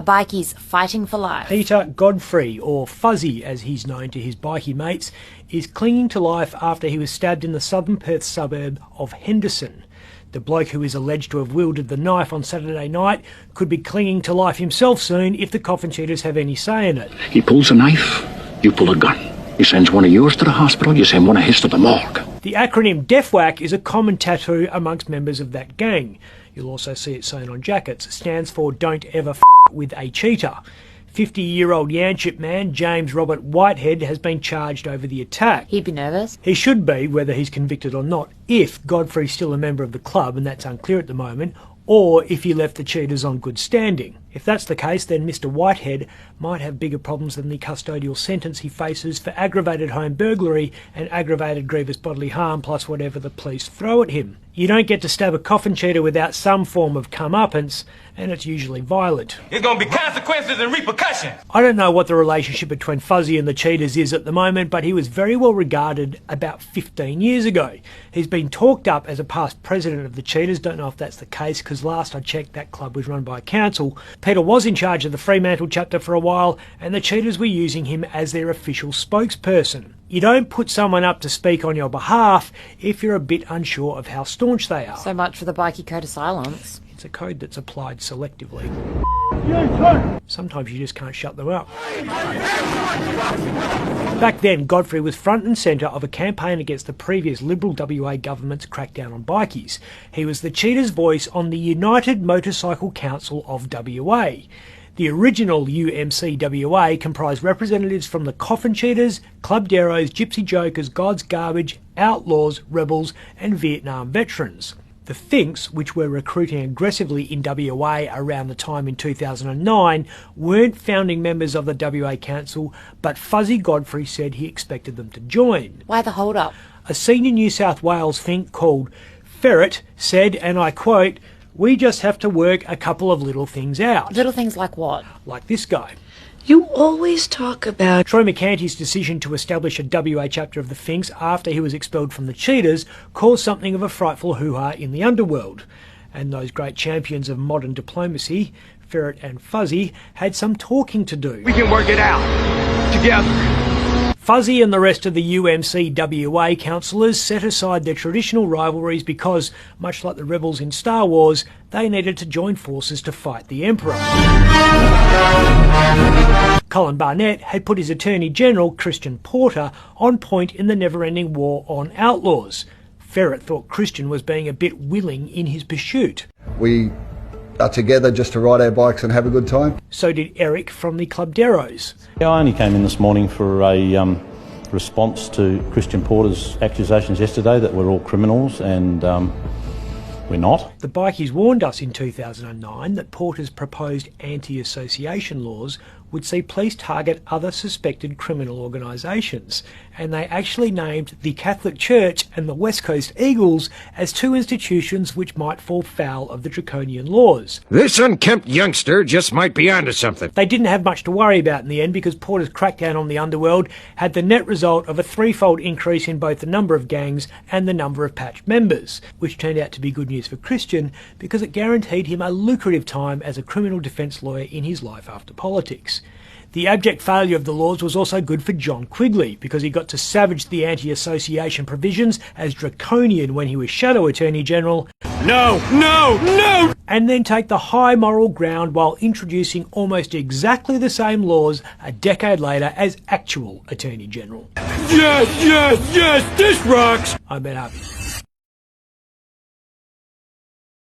A bikie's fighting for life. Peter Godfrey, or Fuzzy as he's known to his bikie mates, is clinging to life after he was stabbed in the southern Perth suburb of Henderson. The bloke who is alleged to have wielded the knife on Saturday night could be clinging to life himself soon if the Coffin Cheaters have any say in it. He pulls a knife, you pull a gun. He sends one of yours to the hospital, you send one of his to the morgue. The acronym DEFWAC is a common tattoo amongst members of that gang. You'll also see it sewn on jackets. It stands for Don't Ever F with a Cheater. 50-year-old Yanchep man James Robert Whitehead has been charged over the attack. He'd be nervous. He should be, whether he's convicted or not, if Godfrey's still a member of the club, and that's unclear at the moment, or if he left the Cheaters on good standing. If that's the case, then Mr Whitehead might have bigger problems than the custodial sentence he faces for aggravated home burglary and aggravated grievous bodily harm plus whatever the police throw at him. You don't get to stab a coffin cheater without some form of comeuppance, and it's usually violent. There's going to be consequences and repercussions. I don't know what the relationship between Fuzzy and the Cheaters is at the moment, but he was very well regarded about 15 years ago. He's been talked up as a past president of the Cheaters. Don't know if that's the case, because last I checked that club was run by a council. Peter was in charge of the Fremantle chapter for a while, and the Cheaters were using him as their official spokesperson. You don't put someone up to speak on your behalf if you're a bit unsure of how staunch they are. So much for the bikie code of silence. It's a code that's applied selectively. Sometimes you just can't shut them up. Back then, Godfrey was front and centre of a campaign against the previous Liberal WA government's crackdown on bikies. He was the Cheaters' voice on the United Motorcycle Council of WA. The original UMCWA comprised representatives from the Coffin Cheaters, Club Deros, Gypsy Jokers, God's Garbage, Outlaws, Rebels and Vietnam veterans. The Finks, which were recruiting aggressively in WA around the time in 2009, weren't founding members of the WA Council, but Fuzzy Godfrey said he expected them to join. Why the hold-up? A senior New South Wales Fink called Ferret said, and I quote, "We just have to work a couple of little things out." Little things like what? Like this guy. You always talk about... Troy McCanty's decision to establish a WA chapter of the Finks after he was expelled from the Cheaters caused something of a frightful hoo-ha in the underworld. And those great champions of modern diplomacy, Ferret and Fuzzy, had some talking to do. We can work it out together. Fuzzy and the rest of the UMCWA councillors set aside their traditional rivalries because, much like the rebels in Star Wars, they needed to join forces to fight the Emperor. Colin Barnett had put his Attorney General, Christian Porter, on point in the never-ending war on outlaws. Ferret thought Christian was being a bit willing in his pursuit. We are together just to ride our bikes and have a good time. So did Eric from the Club Deros. I only came in this morning for a response to Christian Porter's accusations yesterday that we're all criminals, and we're not. The bikies warned us in 2009 that Porter's proposed anti-association laws would see police target other suspected criminal organisations, and they actually named the Catholic Church and the West Coast Eagles as two institutions which might fall foul of the draconian laws. This unkempt youngster just might be onto something. They didn't have much to worry about in the end because Porter's crackdown on the underworld had the net result of a threefold increase in both the number of gangs and the number of patched members, which turned out to be good news for Christian because it guaranteed him a lucrative time as a criminal defence lawyer in his life after politics. The abject failure of the laws was also good for John Quigley because he got to savage the anti-association provisions as draconian when he was Shadow Attorney General. No, no, no! And then take the high moral ground while introducing almost exactly the same laws a decade later as actual Attorney General. Yes, yes, yes, this rocks! I'm Ben Harvey.